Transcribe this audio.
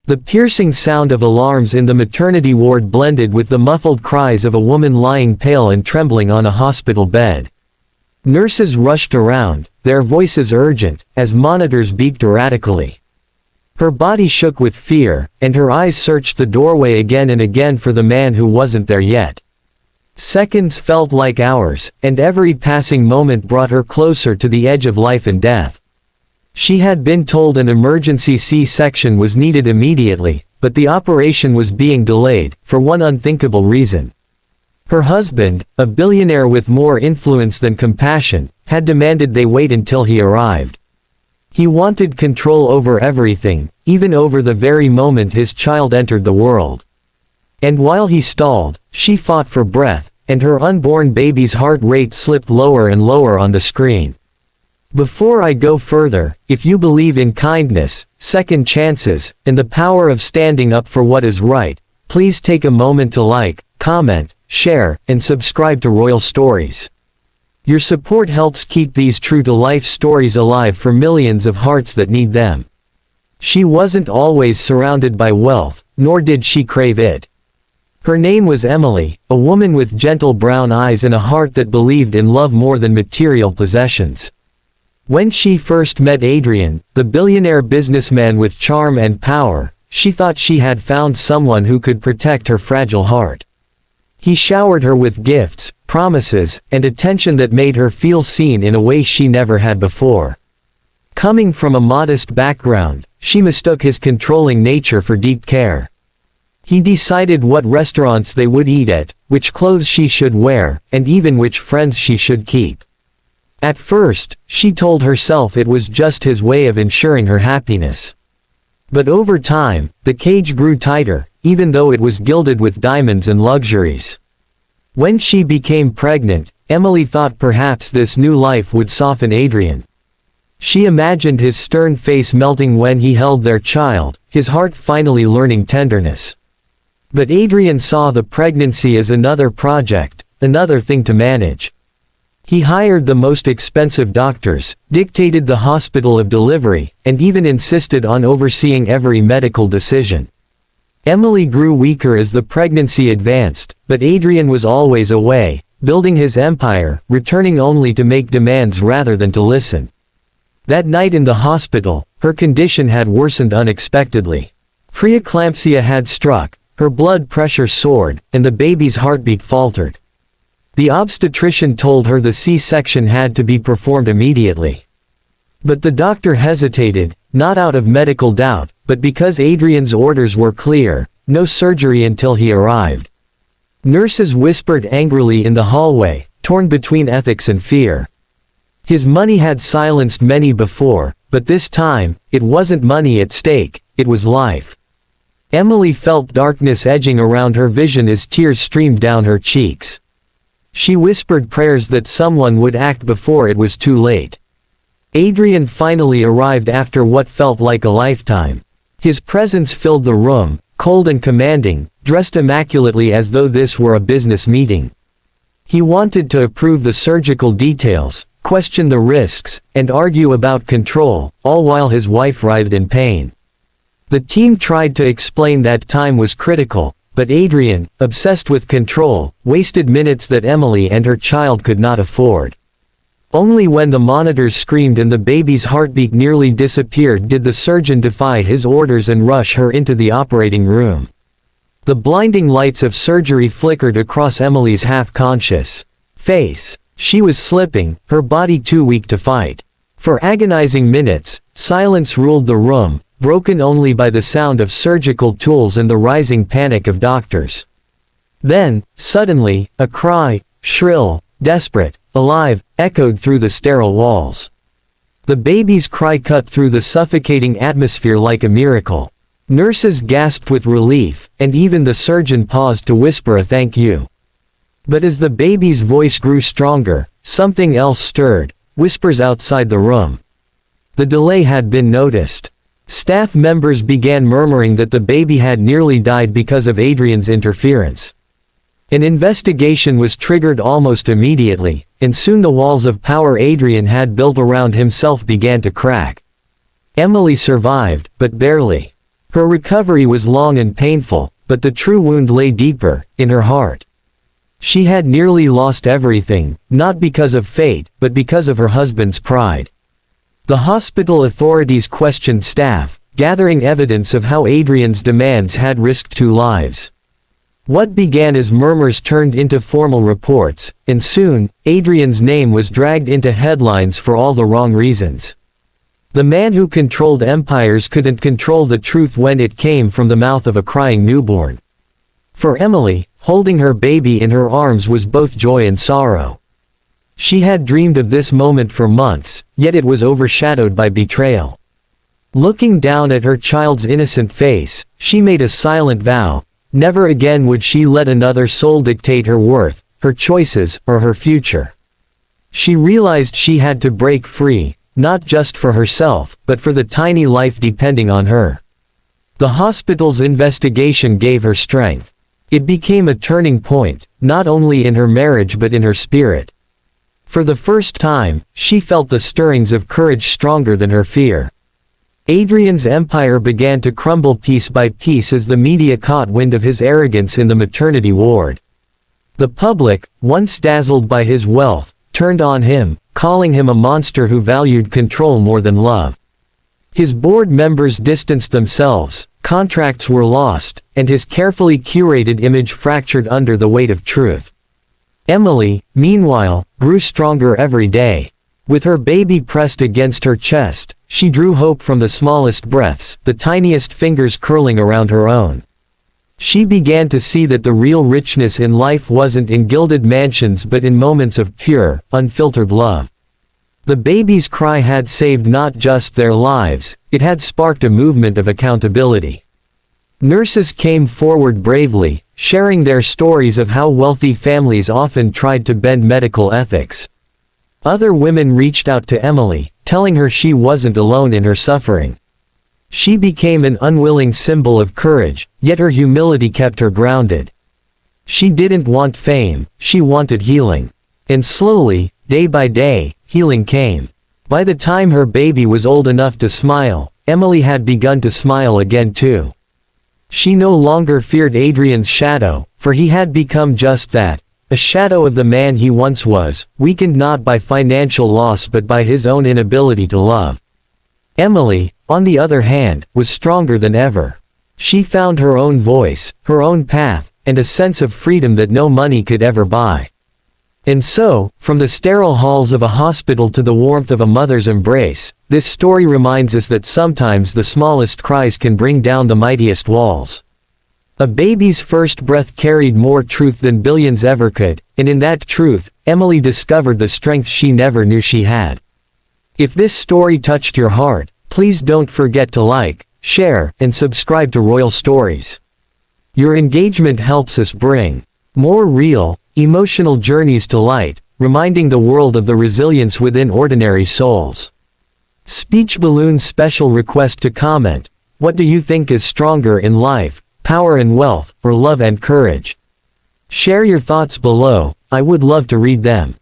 The piercing sound of alarms in the maternity ward blended with the muffled cries of a woman lying pale and trembling on a hospital bed. Nurses rushed around, their voices urgent, as monitors beeped erratically. Her body shook with fear, and her eyes searched the doorway again and again for the man who wasn't there yet. Seconds felt like hours, and every passing moment brought her closer to the edge of life and death. She had been told an emergency C-section was needed immediately, but the operation was being delayed, for one unthinkable reason. Her husband, a billionaire with more influence than compassion, had demanded they wait until he arrived. He wanted control over everything, even over the very moment his child entered the world. And while he stalled, she fought for breath, and her unborn baby's heart rate slipped lower and lower on the screen. Before I go further, if you believe in kindness, second chances, and the power of standing up for what is right, please take a moment to like, comment, share, and subscribe to Royal Stories. Your support helps keep these true-to-life stories alive for millions of hearts that need them. She wasn't always surrounded by wealth, nor did she crave it. Her name was Emily, a woman with gentle brown eyes and a heart that believed in love more than material possessions. When she first met Adrian, the billionaire businessman with charm and power, she thought she had found someone who could protect her fragile heart. He showered her with gifts, promises, and attention that made her feel seen in a way she never had before. Coming from a modest background, she mistook his controlling nature for deep care. He decided what restaurants they would eat at, which clothes she should wear, and even which friends she should keep. At first, she told herself it was just his way of ensuring her happiness. But over time, the cage grew tighter, even though it was gilded with diamonds and luxuries. When she became pregnant, Emily thought perhaps this new life would soften Adrian. She imagined his stern face melting when he held their child, his heart finally learning tenderness. But Adrian saw the pregnancy as another project, another thing to manage. He hired the most expensive doctors, dictated the hospital of delivery, and even insisted on overseeing every medical decision. Emily grew weaker as the pregnancy advanced, but Adrian was always away, building his empire, returning only to make demands rather than to listen. That night in the hospital, her condition had worsened unexpectedly. Preeclampsia had struck, her blood pressure soared, and the baby's heartbeat faltered. The obstetrician told her the C-section had to be performed immediately. But the doctor hesitated, not out of medical doubt, but because Adrian's orders were clear: no surgery until he arrived. Nurses whispered angrily in the hallway, torn between ethics and fear. His money had silenced many before, but this time, it wasn't money at stake, it was life. Emily felt darkness edging around her vision as tears streamed down her cheeks. She whispered prayers that someone would act before it was too late. Adrian finally arrived after what felt like a lifetime. His presence filled the room, cold and commanding, dressed immaculately as though this were a business meeting. He wanted to approve the surgical details, question the risks, and argue about control, all while his wife writhed in pain. The team tried to explain that time was critical, but Adrian, obsessed with control, wasted minutes that Emily and her child could not afford. Only when the monitors screamed and the baby's heartbeat nearly disappeared did the surgeon defy his orders and rush her into the operating room. The blinding lights of surgery flickered across Emily's half-conscious face. She was slipping, her body too weak to fight. For agonizing minutes, silence ruled the room, broken only by the sound of surgical tools and the rising panic of doctors. Then, suddenly, a cry, shrill, desperate, alive, echoed through the sterile walls. The baby's cry cut through the suffocating atmosphere like a miracle. Nurses gasped with relief, and even the surgeon paused to whisper a thank you. But as the baby's voice grew stronger, something else stirred, whispers outside the room. The delay had been noticed. Staff members began murmuring that the baby had nearly died because of Adrian's interference. An investigation was triggered almost immediately, and soon the walls of power Adrian had built around himself began to crack. Emily survived, but barely. Her recovery was long and painful, but the true wound lay deeper, in her heart. She had nearly lost everything, not because of fate, but because of her husband's pride. The hospital authorities questioned staff, gathering evidence of how Adrian's demands had risked 2 lives. What began as murmurs turned into formal reports, and soon, Adrian's name was dragged into headlines for all the wrong reasons. The man who controlled empires couldn't control the truth when it came from the mouth of a crying newborn. For Emily, holding her baby in her arms was both joy and sorrow. She had dreamed of this moment for months, yet it was overshadowed by betrayal. Looking down at her child's innocent face, she made a silent vow: never again would she let another soul dictate her worth, her choices, or her future. She realized she had to break free, not just for herself, but for the tiny life depending on her. The hospital's investigation gave her strength. It became a turning point, not only in her marriage but in her spirit. For the first time, she felt the stirrings of courage stronger than her fear. Adrian's empire began to crumble piece by piece as the media caught wind of his arrogance in the maternity ward. The public, once dazzled by his wealth, turned on him, calling him a monster who valued control more than love. His board members distanced themselves, contracts were lost, and his carefully curated image fractured under the weight of truth. Emily, meanwhile, grew stronger every day. With her baby pressed against her chest, she drew hope from the smallest breaths, the tiniest fingers curling around her own. She began to see that the real richness in life wasn't in gilded mansions but in moments of pure, unfiltered love. The baby's cry had saved not just their lives, it had sparked a movement of accountability. Nurses came forward bravely, sharing their stories of how wealthy families often tried to bend medical ethics. Other women reached out to Emily, telling her she wasn't alone in her suffering. She became an unwilling symbol of courage, yet her humility kept her grounded. She didn't want fame, she wanted healing. And slowly, day by day, healing came. By the time her baby was old enough to smile, Emily had begun to smile again too. She no longer feared Adrian's shadow, for he had become just that, a shadow of the man he once was, weakened not by financial loss but by his own inability to love. Emily, on the other hand, was stronger than ever. She found her own voice, her own path, and a sense of freedom that no money could ever buy. And so, from the sterile halls of a hospital to the warmth of a mother's embrace, this story reminds us that sometimes the smallest cries can bring down the mightiest walls. A baby's first breath carried more truth than billions ever could, and in that truth, Emily discovered the strength she never knew she had. If this story touched your heart, please don't forget to like, share, and subscribe to Royal Stories. Your engagement helps us bring more real, emotional journeys to light, reminding the world of the resilience within ordinary souls. Speech Balloon special request to comment: what do you think is stronger in life, power and wealth, or love and courage? Share your thoughts below, I would love to read them.